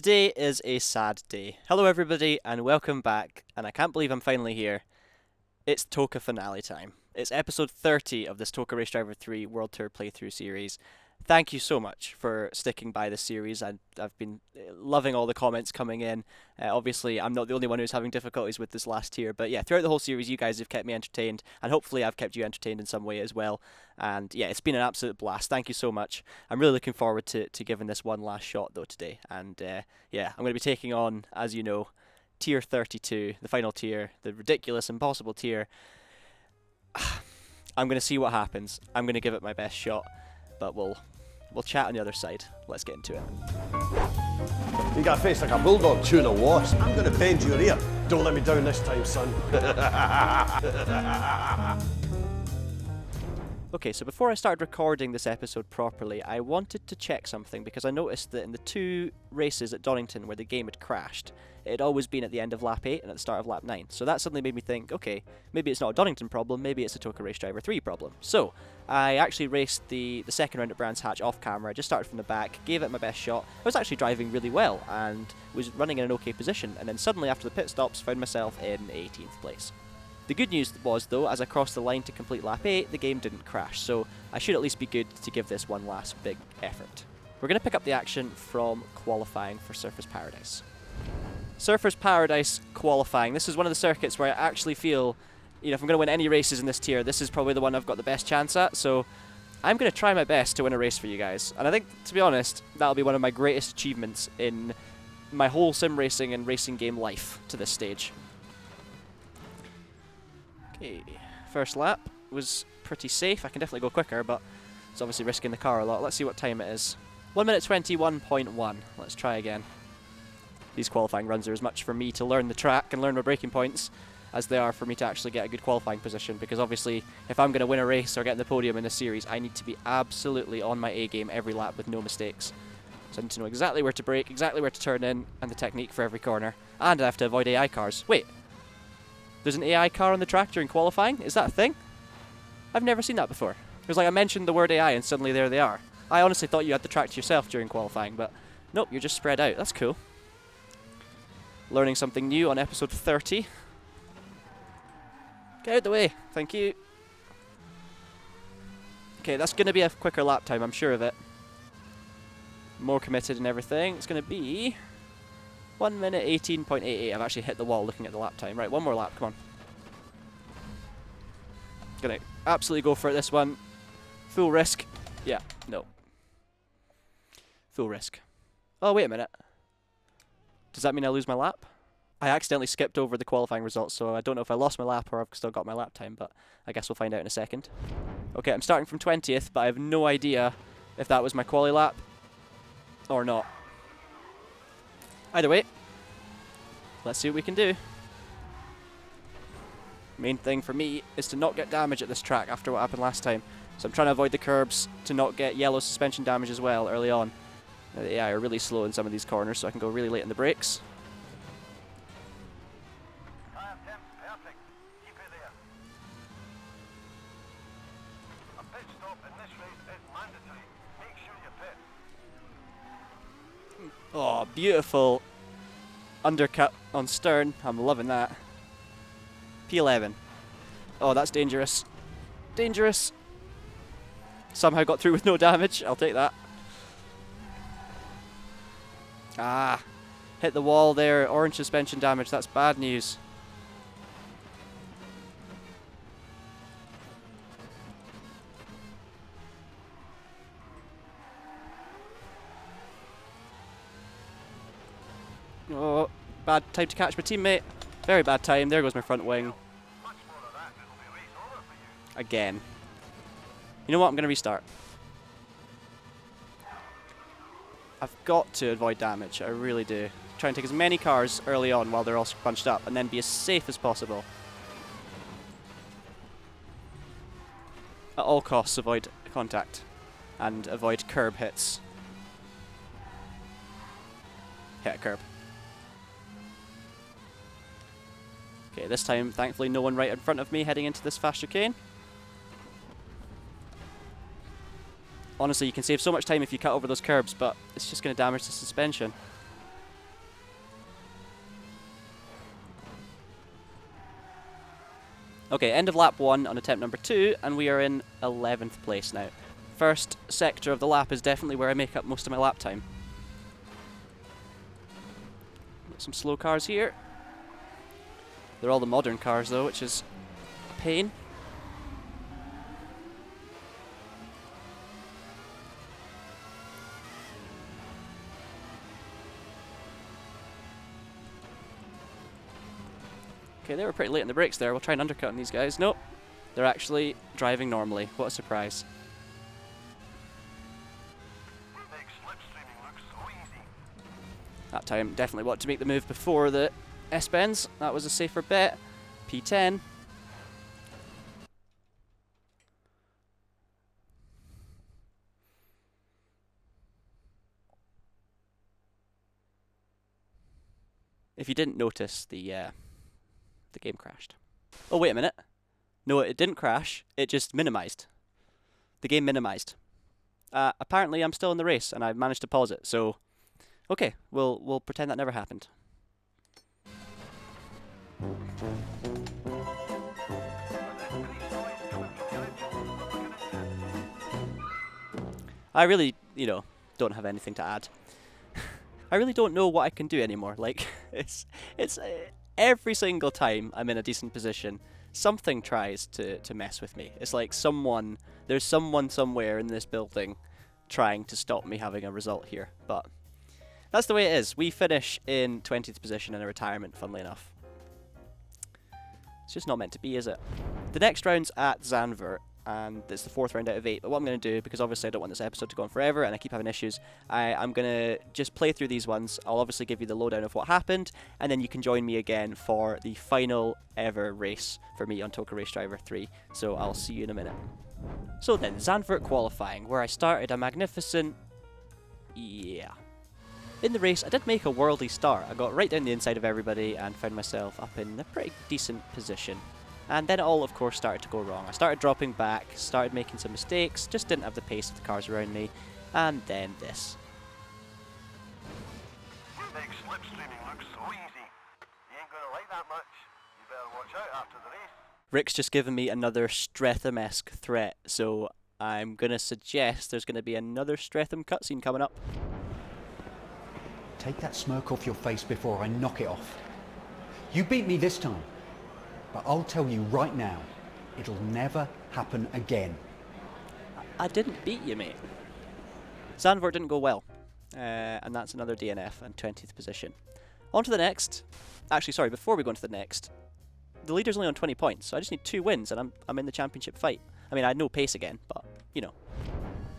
Today is a sad day. Hello everybody and welcome back, and I can't believe I'm finally here. It's TOCA finale time. It's episode 30 of this TOCA Race Driver 3 World Tour playthrough series. Thank you so much for sticking by this series. I've been loving all the comments coming in. Obviously, I'm not the only one who's having difficulties with this last tier, but yeah, throughout the whole series, you guys have kept me entertained, and hopefully I've kept you entertained in some way as well. And yeah, it's been an absolute blast. Thank you so much. I'm really looking forward to giving this one last shot, though, today. And yeah, I'm going to be taking on, as you know, Tier 32, the final tier, the ridiculous, impossible tier. I'm going to see what happens. I'm going to give it my best shot, but we'll chat on the other side. Let's get into it. You got a face like a bulldog chewing a wasp. I'm gonna bend your ear. Don't let me down this time, son. Okay, so before I started recording this episode properly, I wanted to check something because I noticed that in the two races at Donington where the game had crashed, it had always been at the end of lap 8 and at the start of lap 9. So that suddenly made me think, okay, maybe it's not a Donington problem, maybe it's a TOCA Race Driver 3 problem. So I actually raced the second round at Brands Hatch off camera. I just started from the back, gave it my best shot. I was actually driving really well and was running in an okay position, and then suddenly after the pit stops found myself in 18th place. The good news was, though, as I crossed the line to complete lap 8, the game didn't crash, so I should at least be good to give this one last big effort. We're going to pick up the action from qualifying for Surfers Paradise. Surfers Paradise qualifying. This is one of the circuits where I actually feel, you know, if I'm going to win any races in this tier, this is probably the one I've got the best chance at, so I'm going to try my best to win a race for you guys. And I think, to be honest, that'll be one of my greatest achievements in my whole sim racing and racing game life to this stage. Okay, first lap was pretty safe. I can definitely go quicker, but it's obviously risking the car a lot. Let's see what time it is. 1 minute 21.1. Let's try again. These qualifying runs are as much for me to learn the track and learn my braking points as they are for me to actually get a good qualifying position, because obviously if I'm going to win a race or get in the podium in this series, I need to be absolutely on my A game every lap with no mistakes. So I need to know exactly where to brake, exactly where to turn in, and the technique for every corner. And I have to avoid AI cars. Wait, there's an AI car on the track during qualifying? Is that a thing? I've never seen that before. It was like I mentioned the word AI and suddenly there they are. I honestly thought you had the track to yourself during qualifying, but nope, you're just spread out. That's cool. Learning something new on episode 30. Get out the way. Thank you. Okay, that's going to be a quicker lap time, I'm sure of it. More committed and everything. It's going to be 1 minute 18.88. I've actually hit the wall looking at the lap time. Right, one more lap, come on. Gonna absolutely go for it this one. Full risk. Yeah, no. Full risk. Oh, wait a minute. Does that mean I lose my lap? I accidentally skipped over the qualifying results, so I don't know if I lost my lap or I've still got my lap time, but I guess we'll find out in a second. Okay, I'm starting from 20th, but I have no idea if that was my quali lap or not. Either way, let's see what we can do. Main thing for me is to not get damage at this track after what happened last time. So I'm trying to avoid the curbs to not get yellow suspension damage as well early on. The AI are really slow in some of these corners, so I can go really late in the brakes. Perfect. Keep it there. A pit stop in this race is mandatory. Make sure you pit. Oh, beautiful undercut on stern. I'm loving that. P11. Oh, that's dangerous. Dangerous. Somehow got through with no damage. I'll take that. Ah, hit the wall there. Orange suspension damage. That's bad news. Oh, bad time to catch my teammate. Very bad time. There goes my front wing. Again. You know what? I'm going to restart. I've got to avoid damage. I really do. Try and take as many cars early on while they're all bunched up and then be as safe as possible. At all costs, avoid contact and avoid curb hits. Hit a curb. Okay, this time, thankfully, no one right in front of me heading into this fast chicane. Honestly, you can save so much time if you cut over those curbs, but it's just going to damage the suspension. Okay, end of lap 1 on attempt number 2, and we are in 11th place now. First sector of the lap is definitely where I make up most of my lap time. Got some slow cars here. They're all the modern cars though, which is a pain. Okay, they were pretty late in the brakes there. We'll try and undercut on these guys. Nope, they're actually driving normally. What a surprise. Makes slipstreaming look so easy. That time, definitely wanted to make the move before the S-bends. That was a safer bet. P10. If you didn't notice, the game crashed. Oh, wait a minute. No, it didn't crash. It just minimized. The game minimized. Apparently, I'm still in the race, and I've managed to pause it. So, okay, we'll pretend that never happened. I really, don't have anything to add. I really don't know what I can do anymore. Like, it's every single time I'm in a decent position, something tries to mess with me. It's like there's someone somewhere in this building trying to stop me having a result here. But that's the way it is. We finish in 20th position in a retirement, funnily enough. It's just not meant to be, is it? The next round's at Zandvoort, and it's the 4th round out of 8. But what I'm going to do, because obviously I don't want this episode to go on forever and I keep having issues, I'm going to just play through these ones. I'll obviously give you the lowdown of what happened, and then you can join me again for the final ever race for me on TOCA Race Driver 3. So I'll see you in a minute. So then, Zandvoort qualifying, where I started a magnificent... yeah. In the race, I did make a worldly start. I got right down the inside of everybody and found myself up in a pretty decent position. And then it all, of course, started to go wrong. I started dropping back, started making some mistakes, just didn't have the pace of the cars around me, and then this. Makes slipstreaming look so easy. You ain't gonna like that much. You better watch out after the race. Rick's just given me another Streatham-esque threat, so I'm going to suggest there's going to be another Streatham cutscene coming up. Take that smirk off your face before I knock it off. You beat me this time, but I'll tell you right now, it'll never happen again. I didn't beat you, mate. Zandvoort didn't go well, and that's another DNF and 20th position. On to the next. Actually, sorry, before we go on to the next, the leader's only on 20 points, so I just need 2 wins and I'm in the championship fight. I mean, I had no pace again, but,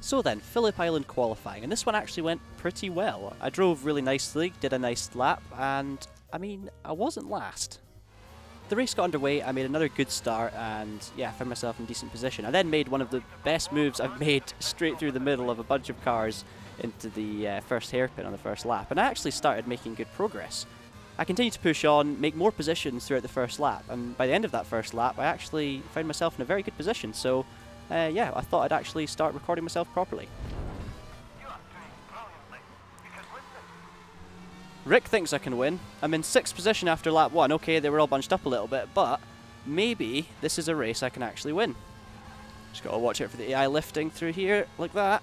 So then, Phillip Island qualifying, and this one actually went pretty well. I drove really nicely, did a nice lap, and, I mean, I wasn't last. The race got underway, I made another good start, and yeah, I found myself in a decent position. I then made one of the best moves I've made straight through the middle of a bunch of cars into the first hairpin on the first lap, and I actually started making good progress. I continued to push on, make more positions throughout the first lap, and by the end of that first lap, I actually found myself in a very good position, so yeah, I thought I'd actually start recording myself properly. You are doing brilliantly. You can win this. Rick thinks I can win. I'm in 6th position after lap 1. Okay, they were all bunched up a little bit, but maybe this is a race I can actually win. Just gotta watch out for the AI lifting through here, like that.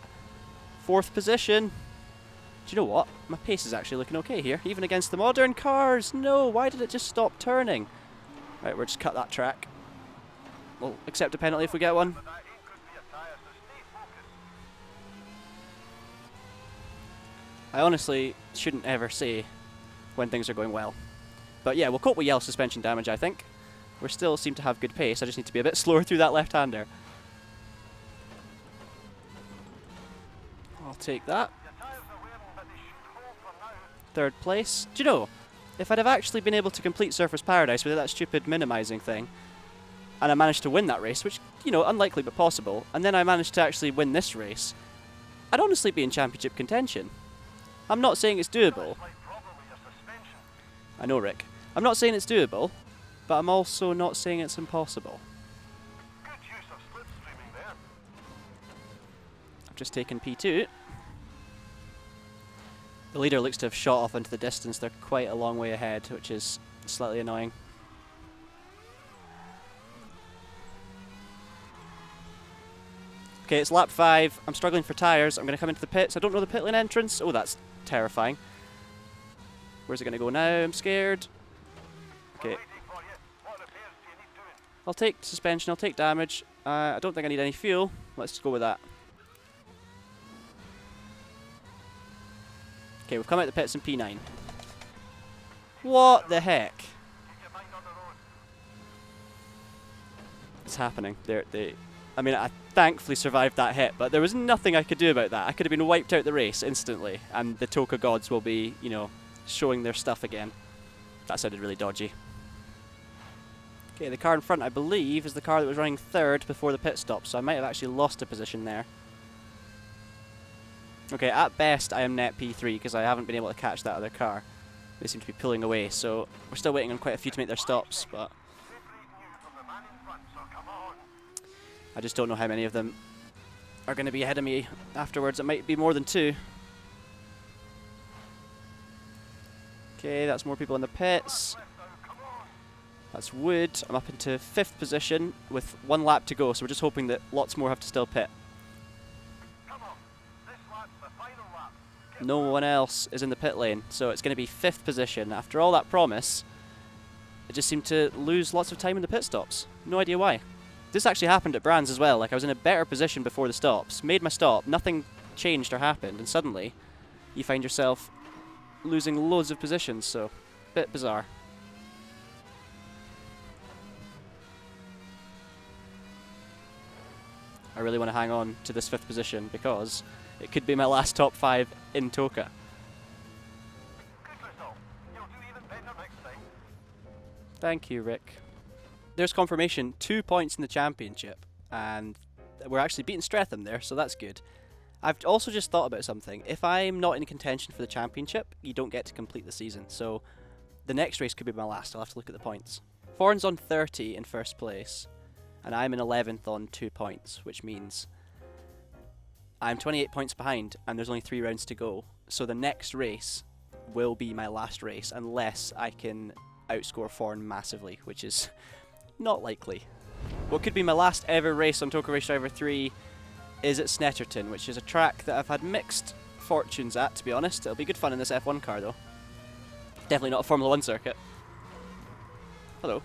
4th position. Do you know what? My pace is actually looking okay here, even against the modern cars. No, why did it just stop turning? Right, we'll just cut that track. We'll accept a penalty if we get one. But that ain't could be a tire, so stay focused. I honestly shouldn't ever say when things are going well. But yeah, we'll cope with yellow suspension damage, I think. We still seem to have good pace. I just need to be a bit slower through that left-hander. I'll take that. Your tires are wearing, but they should hold for now. 3rd place. Do you know, if I'd have actually been able to complete Surfers Paradise without that stupid minimizing thing, and I managed to win that race, which, unlikely but possible, and then I managed to actually win this race, I'd honestly be in championship contention. I'm not saying it's doable. Like probably your suspension. I know, Rick. I'm not saying it's doable, but I'm also not saying it's impossible. Good use of slipstreaming there. I've just taken P2. The leader looks to have shot off into the distance. They're quite a long way ahead, which is slightly annoying. Okay, it's lap 5. I'm struggling for tyres. I'm going to come into the pits. I don't know the pit lane entrance. Oh, that's terrifying. Where's it going to go now? I'm scared. Okay. I'll take suspension. I'll take damage. I don't think I need any fuel. Let's go with that. Okay, we've come out the pits in P9. What the heck? It's happening. I mean, I thankfully survived that hit, but there was nothing I could do about that. I could have been wiped out the race instantly, and the TOCA gods will be, you know, showing their stuff again. That sounded really dodgy. Okay, the car in front, I believe, is the car that was running 3rd before the pit stop, so I might have actually lost a position there. Okay, at best I am net P3 because I haven't been able to catch that other car. They seem to be pulling away, so we're still waiting on quite a few to make their stops, but I just don't know how many of them are going to be ahead of me afterwards. It might be more than 2. Okay, that's more people in the pits. That's Wood. I'm up into 5th position with 1 lap to go, so we're just hoping that lots more have to still pit. No one else is in the pit lane, so it's going to be 5th position. After all that promise, it just seemed to lose lots of time in the pit stops. No idea why. This actually happened at Brands as well. Like, I was in a better position before the stops, made my stop, nothing changed or happened, and suddenly you find yourself losing loads of positions, so a bit bizarre. I really want to hang on to this 5th position because it could be my last top 5 in TOCA. Thank you, Rick. There's confirmation, 2 points in the championship, and we're actually beating Streatham there, so that's good. I've also just thought about something. If I'm not in contention for the championship, you don't get to complete the season, so the next race could be my last. I'll have to look at the points. Foreign's on 30 in 1st place, and I'm in 11th on 2 points, which means I'm 28 points behind, and there's only 3 rounds to go, so the next race will be my last race, unless I can outscore Foreign massively, which is not likely. What could be my last ever race on TOCA Race Driver 3 is at Snetterton, which is a track that I've had mixed fortunes at, to be honest. It'll be good fun in this F1 car, though. Definitely not a Formula 1 circuit. Hello.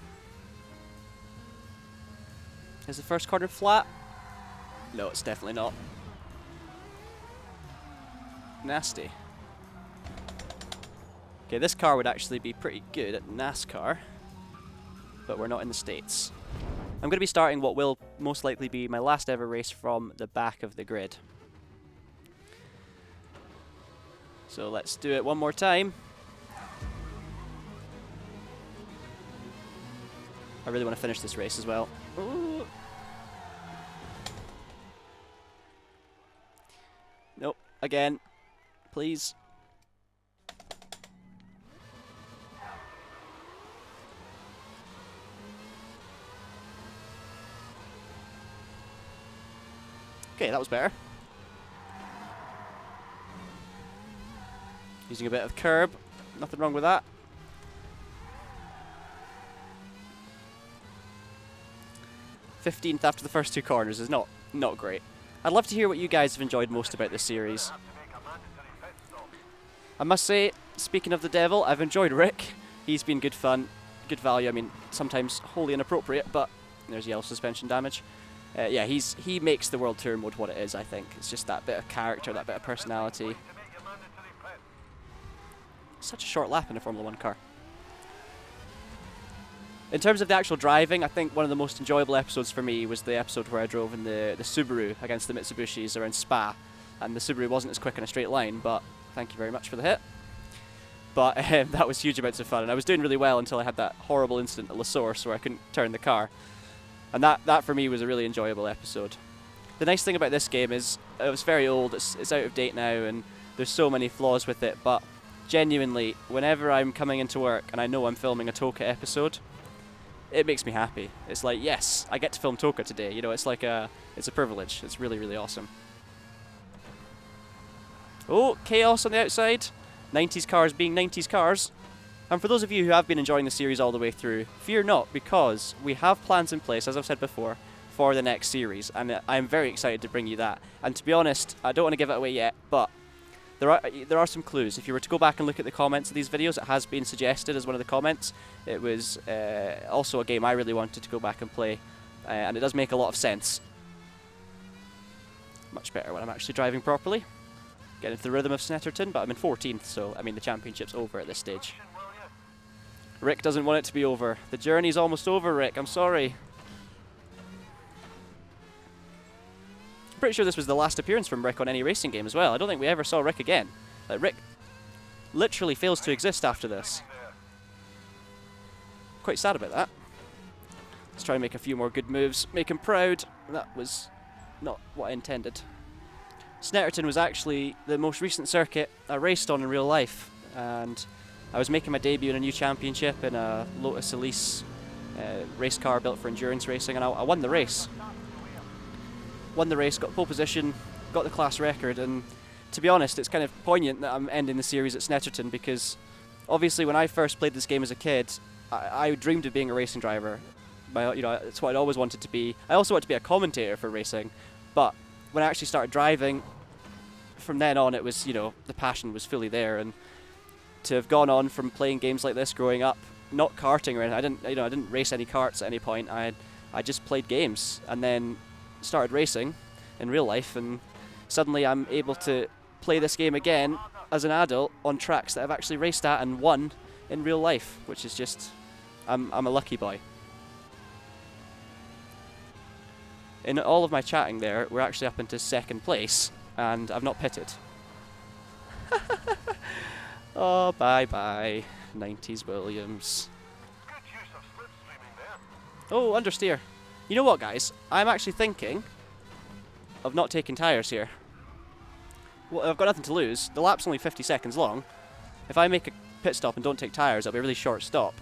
Is the first corner flat? No, it's definitely not. Nasty. Okay, this car would actually be pretty good at NASCAR, but we're not in the States. I'm going to be starting what will most likely be my last ever race from the back of the grid. So let's do it one more time. I really want to finish this race as well. Ooh. Nope, again, please. Okay, that was better. Using a bit of curb, nothing wrong with that. '15th after the first 2 corners is not great. I'd love to hear what you guys have enjoyed most about this series. I must say, speaking of the devil, I've enjoyed Rick. He's been good fun, good value. I mean, sometimes wholly inappropriate, but there's yellow suspension damage. Yeah, he makes the World Tour mode what it is, I think. It's just that bit of character, that bit of personality. Such a short lap in a Formula 1 car. In terms of the actual driving, I think one of the most enjoyable episodes for me was the episode where I drove in the Subaru against the Mitsubishis around Spa. And the Subaru wasn't as quick in a straight line, but thank you very much for the hit. But that was huge amounts of fun, and I was doing really well until I had that horrible incident at La Source where I couldn't turn the car. And that for me was a really enjoyable episode. The nice thing about this game is it was very old, it's out of date now, and there's so many flaws with it, but genuinely, whenever I'm coming into work and I know I'm filming a TOCA episode, it makes me happy. It's like, yes, I get to film TOCA today. You know, it's like it's a privilege. It's really, really awesome. Oh, chaos on the outside. 90s cars being 90s cars. And for those of you who have been enjoying the series all the way through, fear not, because we have plans in place, as I've said before, for the next series, and I'm very excited to bring you that. And to be honest, I don't want to give it away yet, but there are some clues. If you were to go back and look at the comments of these videos, it has been suggested as one of the comments. It was also a game I really wanted to go back and play, and it does make a lot of sense. Much better when I'm actually driving properly. Getting into the rhythm of Snetterton, but I'm in 14th, so I mean the championship's over at this stage. Rick doesn't want it to be over. The journey's almost over, Rick. I'm sorry. I'm pretty sure this was the last appearance from Rick on any racing game as well. I don't think we ever saw Rick again. Like, Rick literally fails to exist after this. Quite sad about that. Let's try and make a few more good moves. Make him proud. That was not what I intended. Snetterton was actually the most recent circuit I raced on in real life, and I was making my debut in a new championship in a Lotus Elise race car built for endurance racing, and I won the race. Won the race, got pole position, got the class record, and to be honest, it's kind of poignant that I'm ending the series at Snetterton, because obviously when I first played this game as a kid, I dreamed of being a racing driver. That's what I'd always wanted to be. I also wanted to be a commentator for racing, but when I actually started driving, from then on it was, the passion was fully there, and to have gone on from playing games like this growing up, not karting or anything, I didn't race any karts at any point. I just played games, and then started racing in real life, and suddenly I'm able to play this game again as an adult on tracks that I've actually raced at and won in real life, which is just, I'm a lucky boy. In all of my chatting there, we're actually up into 2nd place, and I've not pitted. Oh, bye-bye, 90s Williams. Good use of slipstreaming there. Oh, understeer. You know what, guys? I'm actually thinking of not taking tyres here. Well, I've got nothing to lose. The lap's only 50 seconds long. If I make a pit stop and don't take tyres, it'll be a really short stop.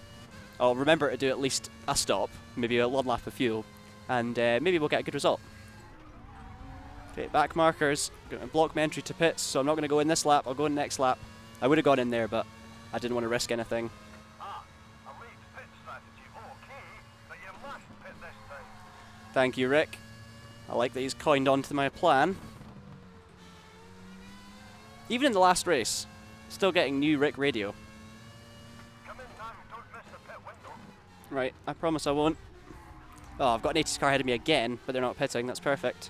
I'll remember to do at least a stop, maybe a 1 lap of fuel, and maybe we'll get a good result. Okay, back markers. Going to block my entry to pits, so I'm not going to go in this lap. I'll go in next lap. I would have gone in there, but I didn't want to risk anything. A late pit strategy, okay, but you must pit this time. Thank you, Rick. I like that he's coined on to my plan. Even in the last race, still getting new Rick radio. Come in now, don't miss the pit window. Right, I promise I won't. Oh, I've got an 80s car ahead of me again, but they're not pitting. That's perfect.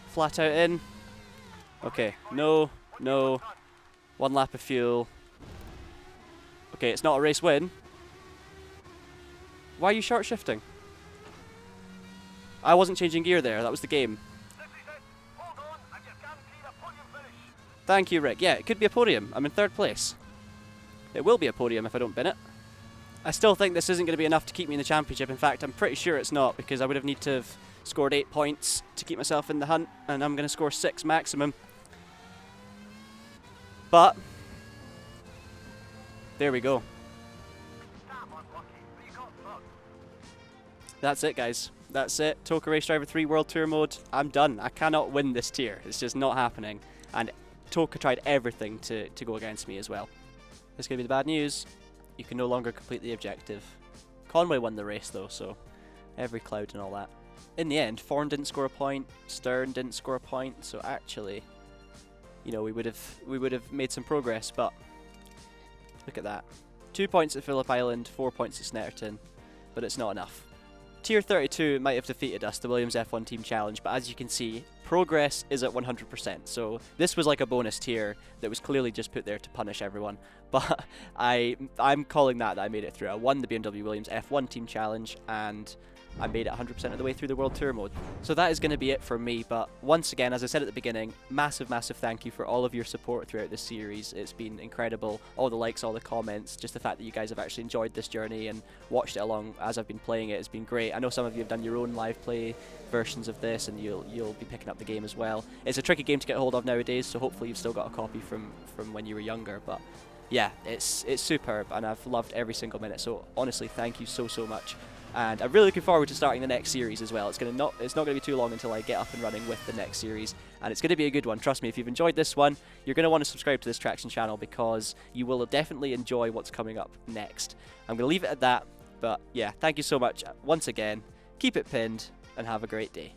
Flat out in. Okay, no. 1 lap of fuel. Okay, it's not a race win. Why are you short shifting? I wasn't changing gear there. That was the game. This is it. Hold on, and you're guaranteed a podium finish. Thank you, Rick. Yeah, it could be a podium. I'm in 3rd place. It will be a podium if I don't bin it. I still think this isn't going to be enough to keep me in the championship. In fact, I'm pretty sure it's not, because I would have need to have scored 8 points to keep myself in the hunt, and I'm going to score 6 maximum. But there we go. Damn unlucky, but you got 3rd. That's it, guys. That's it. TOCA Race Driver 3 World Tour mode. I'm done. I cannot win this tier. It's just not happening. And TOCA tried everything to go against me as well. This is going to be the bad news. You can no longer complete the objective. Conway won the race though, so every cloud and all that. In the end, Forn didn't score a point, Stern didn't score a point, so actually, we would have made some progress, but look at that. 2 points at Phillip Island, 4 points at Snetterton, but it's not enough. Tier 32 might have defeated us, the Williams F1 Team Challenge, but as you can see, progress is at 100%. So this was like a bonus tier that was clearly just put there to punish everyone. But I'm calling that I made it through. I won the BMW Williams F1 Team Challenge, and I made it 100% of the way through the World Tour mode. So that is going to be it from me, but once again, as I said at the beginning, massive thank you for all of your support throughout this series. It's been incredible. All the likes, all the comments, just the fact that you guys have actually enjoyed this journey and watched it along as I've been playing it has been great. I know some of you have done your own live play versions of this, and you'll be picking up the game as well. It's a tricky game to get hold of nowadays, so hopefully you've still got a copy from when you were younger, but yeah, it's superb, and I've loved every single minute, so honestly, thank you so much. And I'm really looking forward to starting the next series as well. It's not going to be too long until I get up and running with the next series, and it's going to be a good one. Trust me, if you've enjoyed this one, you're going to want to subscribe to this Traxion channel, because you will definitely enjoy what's coming up next. I'm going to leave it at that, but yeah, thank you so much once again. Keep it pinned, and have a great day.